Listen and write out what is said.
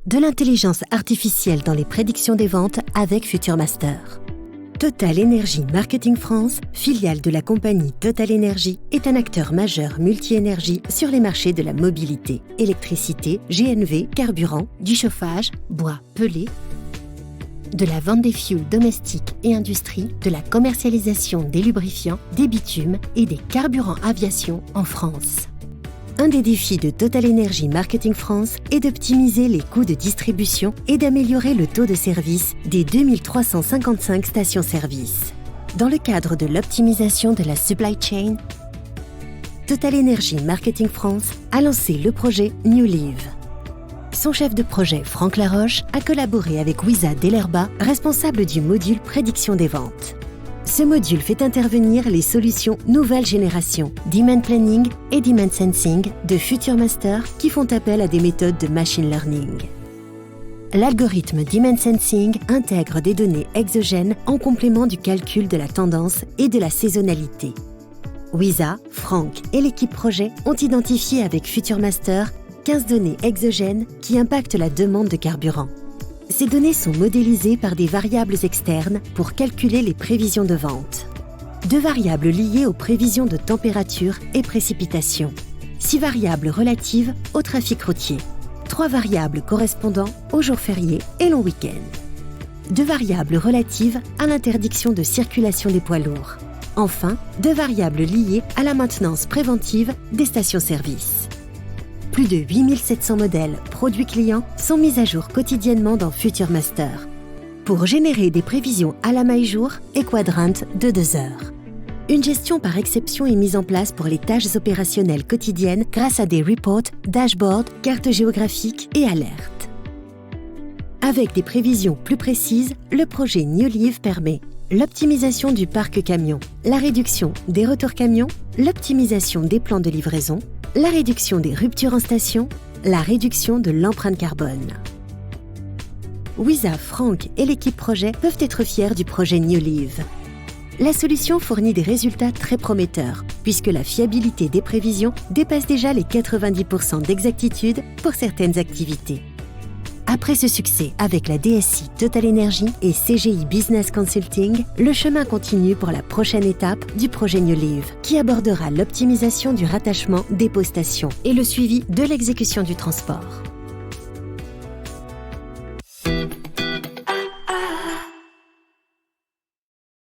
De l'intelligence artificielle dans les prédictions des ventes avec FutureMaster. Total Energy Marketing France, filiale de la compagnie Total Energy, est un acteur majeur multi-énergie sur les marchés de la mobilité, électricité, GNV, carburant, du chauffage, bois, pelé, de la vente des fuels domestiques et industrie, de la commercialisation des lubrifiants, des bitumes et des carburants aviation en France. Un des défis de Total Energy Marketing France est d'optimiser les coûts de distribution et d'améliorer le taux de service des 2355 stations-service. Dans le cadre de l'optimisation de la supply chain, Total Energy Marketing France a lancé le projet New Live. Son chef de projet, Franck Laroche, a collaboré avec Wiza Delerba, responsable du module prédiction des ventes. Ce module fait intervenir les solutions nouvelle génération, Demand Planning et Demand Sensing de FutureMaster qui font appel à des méthodes de machine learning. L'algorithme Demand Sensing intègre des données exogènes en complément du calcul de la tendance et de la saisonnalité. Wiza, Franck et l'équipe projet ont identifié avec FutureMaster 15 données exogènes qui impactent la demande de carburant. Ces données sont modélisées par des variables externes pour calculer les prévisions de vente. 2 variables liées aux prévisions de température et précipitation. 6 variables relatives au trafic routier. 3 variables correspondant aux jours fériés et longs week-ends. 2 variables relatives à l'interdiction de circulation des poids lourds. Enfin, 2 variables liées à la maintenance préventive des stations-service. Plus de 8700 modèles produits clients sont mis à jour quotidiennement dans FutureMaster pour générer des prévisions à la maille-jour et quadrantes de 2 heures. Une gestion par exception est mise en place pour les tâches opérationnelles quotidiennes grâce à des reports, dashboards, cartes géographiques et alertes. Avec des prévisions plus précises, le projet New Live permet l'optimisation du parc camion, la réduction des retours camions, l'optimisation des plans de livraison, la réduction des ruptures en station, la réduction de l'empreinte carbone. Wiza, Franck et l'équipe projet peuvent être fiers du projet New Live. La solution fournit des résultats très prometteurs, puisque la fiabilité des prévisions dépasse déjà les 90% d'exactitude pour certaines activités. Après ce succès avec la DSI Total Energy et CGI Business Consulting, le chemin continue pour la prochaine étape du projet New Live, qui abordera l'optimisation du rattachement dépôt-station et le suivi de l'exécution du transport.